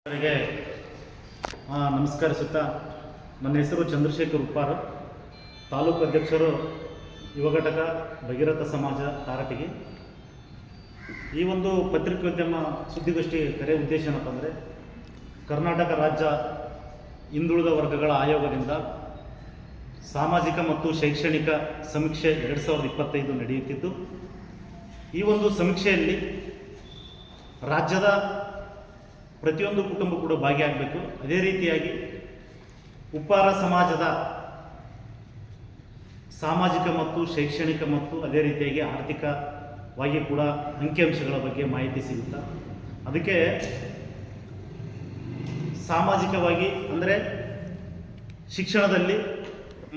ಅವರಿಗೆ ನಮಸ್ಕರಿಸುತ್ತಾ, ನನ್ನ ಹೆಸರು ಚಂದ್ರಶೇಖರ್ ಉಪ್ಪಾರ, ತಾಲೂಕು ಅಧ್ಯಕ್ಷರು ಯುವ ಘಟಕ ಭಗೀರಥ ಸಮಾಜ ಕಾರಟಗಿ. ಈ ಒಂದು ಪತ್ರಿಕೋದ್ಯಮ ಸುದ್ದಿಗೋಷ್ಠಿ ಕರೆಯ ಉದ್ದೇಶ ಏನಪ್ಪ ಅಂದರೆ, ಕರ್ನಾಟಕ ರಾಜ್ಯ ಹಿಂದುಳಿದ ವರ್ಗಗಳ ಆಯೋಗದಿಂದ ಸಾಮಾಜಿಕ ಮತ್ತು ಶೈಕ್ಷಣಿಕ ಸಮೀಕ್ಷೆ 2025 ನಡೆಯುತ್ತಿದ್ದು, ಈ ಒಂದು ಸಮೀಕ್ಷೆಯಲ್ಲಿ ರಾಜ್ಯದ ಪ್ರತಿಯೊಂದು ಕುಟುಂಬ ಕೂಡ ಭಾಗಿಯಾಗಬೇಕು. ಅದೇ ರೀತಿಯಾಗಿ ಉಪ್ಪಾರ ಸಮಾಜದ ಸಾಮಾಜಿಕ ಮತ್ತು ಶೈಕ್ಷಣಿಕ ಮತ್ತು ಅದೇ ರೀತಿಯಾಗಿ ಆರ್ಥಿಕವಾಗಿ ಕೂಡ ಅಂಕಿಅಂಶಗಳ ಬಗ್ಗೆ ಮಾಹಿತಿ ಸಿಗುತ್ತಾ. ಅದಕ್ಕೆ ಸಾಮಾಜಿಕವಾಗಿ ಅಂದರೆ ಶಿಕ್ಷಣದಲ್ಲಿ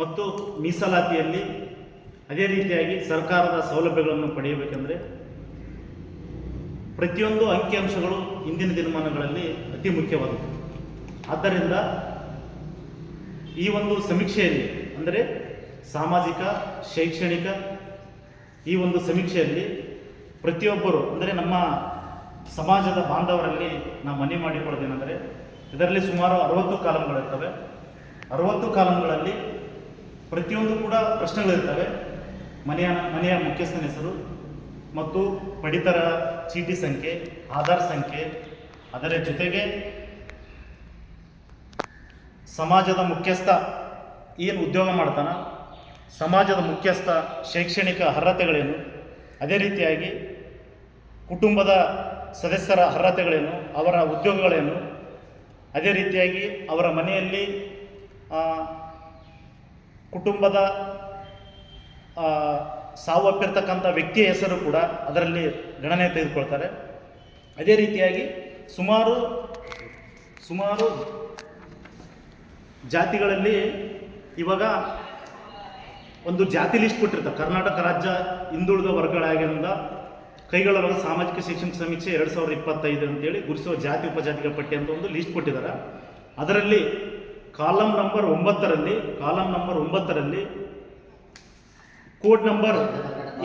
ಮತ್ತು ಮೀಸಲಾತಿಯಲ್ಲಿ ಅದೇ ರೀತಿಯಾಗಿ ಸರ್ಕಾರದ ಸೌಲಭ್ಯಗಳನ್ನು ಪಡೆಯಬೇಕೆಂದರೆ ಪ್ರತಿಯೊಂದು ಅಂಕಿಅಂಶಗಳು ಇಂದಿನ ದಿನಮಾನಗಳಲ್ಲಿ ಅತಿ ಮುಖ್ಯವಾದದ್ದು. ಆದ್ದರಿಂದ ಈ ಒಂದು ಸಮೀಕ್ಷೆಯಲ್ಲಿ ಅಂದರೆ ಸಾಮಾಜಿಕ ಶೈಕ್ಷಣಿಕ ಈ ಒಂದು ಸಮೀಕ್ಷೆಯಲ್ಲಿ ಪ್ರತಿಯೊಬ್ಬರು ಅಂದರೆ ನಮ್ಮ ಸಮಾಜದ ಬಾಂಧವರಲ್ಲಿ ನಾವು ಮನವಿ ಮಾಡಿಕೊಳ್ಳೋದೇನೆಂದರೆ, ಇದರಲ್ಲಿ ಸುಮಾರು 60 ಕಾಲಮ್ಗಳಿರ್ತವೆ. 60 ಕಾಲಮ್ಗಳಲ್ಲಿ ಪ್ರತಿಯೊಂದು ಕೂಡ ಪ್ರಶ್ನೆಗಳಿರ್ತವೆ. ಮನೆಯ ಮುಖ್ಯಸ್ಥನ ಹೆಸರು ಮತ್ತು ಪಡಿತರ ಚೀಟಿ ಸಂಖ್ಯೆ, ಆಧಾರ್ ಸಂಖ್ಯೆ, ಅದರ ಜೊತೆಗೆ ಸಮಾಜದ ಮುಖ್ಯಸ್ಥ ಏನು ಉದ್ಯೋಗ ಮಾಡ್ತಾನ, ಸಮಾಜದ ಮುಖ್ಯಸ್ಥ ಶೈಕ್ಷಣಿಕ ಅರ್ಹತೆಗಳೇನು, ಅದೇ ರೀತಿಯಾಗಿ ಕುಟುಂಬದ ಸದಸ್ಯರ ಅರ್ಹತೆಗಳೇನು, ಅವರ ಉದ್ಯೋಗಗಳೇನು, ಅದೇ ರೀತಿಯಾಗಿ ಅವರ ಮನೆಯಲ್ಲಿ ಕುಟುಂಬದ ಸಾವಪ್ಪಿರ್ತಕ್ಕಂಥ ವ್ಯಕ್ತಿಯ ಹೆಸರು ಕೂಡ ಅದರಲ್ಲಿ ಗಣನೆ ತೆಗೆದುಕೊಳ್ತಾರೆ. ಅದೇ ರೀತಿಯಾಗಿ ಸುಮಾರು ಜಾತಿಗಳಲ್ಲಿ ಇವಾಗ ಒಂದು ಜಾತಿ ಲಿಸ್ಟ್ ಕೊಟ್ಟಿರ್ತಾರೆ. ಕರ್ನಾಟಕ ರಾಜ್ಯ ಹಿಂದುಳಿದ ವರ್ಗಗಳಾಗಿಂದ ಕೈಗೊಳ್ಳಲಾದ ಸಾಮಾಜಿಕ ಶೈಕ್ಷಣಿಕ ಸಮೀಕ್ಷೆ 2025 ಅಂತೇಳಿ ಗುರುತಿಸುವ ಜಾತಿ ಉಪಜಾತಿಗಳ ಪಟ್ಟಿ ಅಂತ ಒಂದು ಲಿಸ್ಟ್ ಕೊಟ್ಟಿದ್ದಾರೆ. ಅದರಲ್ಲಿ ಕಾಲಮ್ ನಂಬರ್ 9ರಲ್ಲಿ code number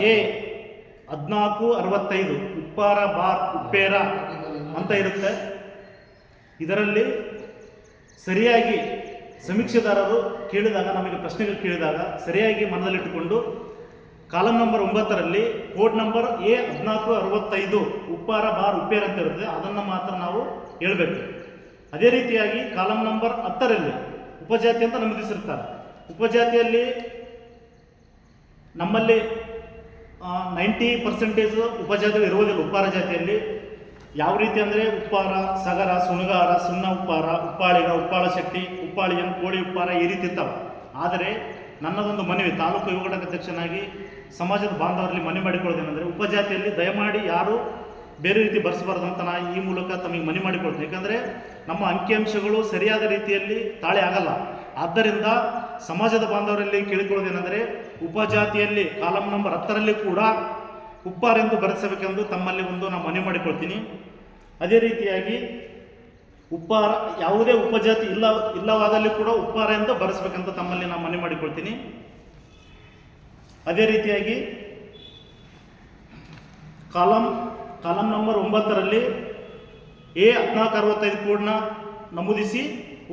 A1465 Uppara bar Uppera ಅಂತ ಇರುತ್ತೆ. ಇದರಲ್ಲಿ ಸರಿಯಾಗಿ ಸಮೀಕ್ಷೆದಾರರು ಕೇಳಿದಾಗ, ನಮಗೆ ಪ್ರಶ್ನೆಗಳು ಕೇಳಿದಾಗ ಸರಿಯಾಗಿ ಮನದಲ್ಲಿಟ್ಟುಕೊಂಡು ಕಾಲಮ್ ನಂಬರ್ 9ರಲ್ಲಿ code number A1465 Uppara bar Uppera ಅಂತ ಇರುತ್ತೆ, ಅದನ್ನು ಮಾತ್ರ ನಾವು ಹೇಳಬೇಕು. ಅದೇ ರೀತಿಯಾಗಿ ಕಾಲಮ್ ನಂಬರ್ 10ರಲ್ಲಿ ಉಪಜಾತಿ ಅಂತ ನಮೂದಿಸಿರ್ತಾರೆ. ಉಪಜಾತಿಯಲ್ಲಿ ನಮ್ಮಲ್ಲಿ 90% ಉಪಜಾತಿಗಳು ಇರುವುದಿಲ್ಲ. ಉಪ್ಪಾರ ಜಾತಿಯಲ್ಲಿ ಯಾವ ರೀತಿ ಅಂದರೆ ಉಪ್ಪಾರ, ಸಗರ, ಸುಣಗಾರ, ಸುಣ್ಣ ಉಪ್ಪಾರ, ಉಪ್ಪಾಳಿಗ, ಉಪ್ಪಾಳ ಶೆಟ್ಟಿ, ಉಪ್ಪಾಳಿಯನ್, ಕೋಳಿ ಉಪ್ಪಾರ ಈ ರೀತಿ ಇರ್ತಾವೆ. ಆದರೆ ನನ್ನದೊಂದು ಮನವಿ, ತಾಲೂಕು ಯುವ ಘಟಕ ಅಧ್ಯಕ್ಷನಾಗಿ ಸಮಾಜದ ಬಾಂಧವರಲ್ಲಿ ಮನವಿ ಮಾಡಿಕೊಳ್ಳೋದೇನೆಂದರೆ, ಉಪಜಾತಿಯಲ್ಲಿ ದಯಮಾಡಿ ಯಾರು ಬೇರೆ ರೀತಿ ಬರೆಸಬಾರ್ದಂತ ನಾನು ಈ ಮೂಲಕ ತಮಗೆ ಮನವಿ ಮಾಡಿಕೊಳ್ತೀನಿ. ಯಾಕಂದರೆ ನಮ್ಮ ಅಂಕಿಅಂಶಗಳು ಸರಿಯಾದ ರೀತಿಯಲ್ಲಿ ತಾಳೆ ಆಗಲ್ಲ. ಆದ್ದರಿಂದ ಸಮಾಜದ ಬಾಂಧವರಲ್ಲಿ ಕೇಳಿಕೊಳ್ಳೋದೇನೆಂದರೆ, ಉಪಜಾತಿಯಲ್ಲಿ ಕಾಲಮ್ ನಂಬರ್ 10ರಲ್ಲಿ ಕೂಡ ಉಪ್ಪಾರ ಎಂದು ಬರೆಸಬೇಕೆಂದು ತಮ್ಮಲ್ಲಿ ನಾನು ಮನವಿ ಮಾಡಿಕೊಳ್ತೀನಿ. ಅದೇ ರೀತಿಯಾಗಿ ಉಪ್ಪಾರ ಯಾವುದೇ ಉಪಜಾತಿ ಇಲ್ಲವಾದಲ್ಲಿ ಕೂಡ ಉಪ್ಪಾರ ಎಂದು ಬರೆಸಬೇಕಂತ ತಮ್ಮಲ್ಲಿ ನಾನು ಮನವಿ ಮಾಡಿಕೊಳ್ತೀನಿ. ಅದೇ ರೀತಿಯಾಗಿ ಕಾಲಮ್ ನಂಬರ್ 9ರಲ್ಲಿ A1465 ಕೋಡ್ನ ನಮೂದಿಸಿ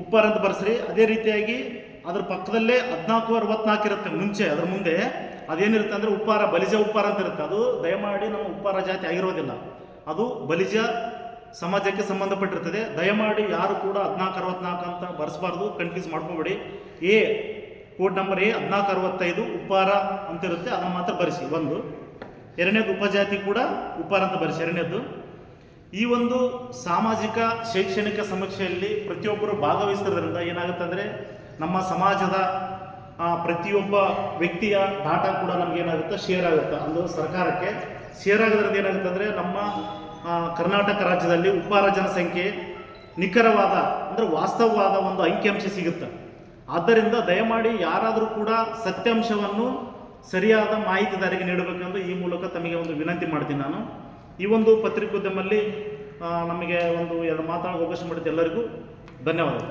ಉಪ್ಪಾರ ಅಂತ ಬರೆಸ್ರಿ. ಅದೇ ರೀತಿಯಾಗಿ ಅದ್ರ ಪಕ್ಕದಲ್ಲೇ 1464 ಇರುತ್ತೆ ಮುಂಚೆ, ಅದ್ರ ಮುಂದೆ ಅದೇನಿರುತ್ತೆ ಅಂದರೆ ಉಪ್ಪಾರ, ಬಲಿಜ ಉಪ್ಪಾರ ಅಂತ ಇರುತ್ತೆ. ಅದು ದಯಮಾಡಿ ನಮ್ಮ ಉಪ್ಪಾರ ಜಾತಿ ಆಗಿರೋದಿಲ್ಲ, ಅದು ಬಲಿಜ ಸಮಾಜಕ್ಕೆ ಸಂಬಂಧಪಟ್ಟಿರ್ತದೆ. ದಯಮಾಡಿ ಯಾರು ಕೂಡ 1464 ಅಂತ ಬರೆಸಬಾರ್ದು, ಕನ್ಫ್ಯೂಸ್ ಮಾಡ್ಕೋಬೇಡಿ. ಕೋಡ್ ನಂಬರ್ A1465 ಉಪ್ಪಾರ ಅಂತ ಇರುತ್ತೆ, ಅದನ್ನು ಮಾತ್ರ ಬರೆಸಿ. ಒಂದು ಎರಡನೇದು ಉಪಜಾತಿ ಕೂಡ ಉಪ್ಪಾರ ಅಂತ ಬರೆಸಿ. ಎರಡನೇದು ಈ ಒಂದು ಸಾಮಾಜಿಕ ಶೈಕ್ಷಣಿಕ ಸಮೀಕ್ಷೆಯಲ್ಲಿ ಪ್ರತಿಯೊಬ್ಬರು ಭಾಗವಹಿಸಿದ್ರಿಂದ ಏನಾಗುತ್ತೆ ಅಂದರೆ, ನಮ್ಮ ಸಮಾಜದ ಪ್ರತಿಯೊಬ್ಬ ವ್ಯಕ್ತಿಯ ಡಾಟಾ ಕೂಡ ನಮಗೇನಾಗುತ್ತೆ, ಶೇರ್ ಆಗುತ್ತೆ. ಅದು ಸರ್ಕಾರಕ್ಕೆ ಶೇರ್ ಆಗೋದ್ರಿಂದ ಏನಾಗುತ್ತೆ ಅಂದರೆ, ನಮ್ಮ ಕರ್ನಾಟಕ ರಾಜ್ಯದಲ್ಲಿ ಉಪ್ಪಾರ ಜನಸಂಖ್ಯೆ ನಿಖರವಾದ ಅಂದರೆ ವಾಸ್ತವವಾದ ಒಂದು ಅಂಕಿಅಂಶ ಸಿಗುತ್ತೆ. ಆದ್ದರಿಂದ ದಯಮಾಡಿ ಯಾರಾದರೂ ಕೂಡ ಸತ್ಯಾಂಶವನ್ನು ಸರಿಯಾದ ಮಾಹಿತಿದಾರರಿಗೆ ನೀಡಬೇಕೆಂದು ಈ ಮೂಲಕ ತಮಗೆ ಒಂದು ವಿನಂತಿ ಮಾಡ್ತೀನಿ. ನಾನು ಈ ಒಂದು ಪತ್ರಿಕೋದ್ಯಮದಲ್ಲಿ ನಮಗೆ ಒಂದು ಎರಡು ಮಾತಾಡೋ ಅವಕಾಶ ಮಾಡಿದ್ದು ಎಲ್ಲರಿಗೂ ಧನ್ಯವಾದಗಳು.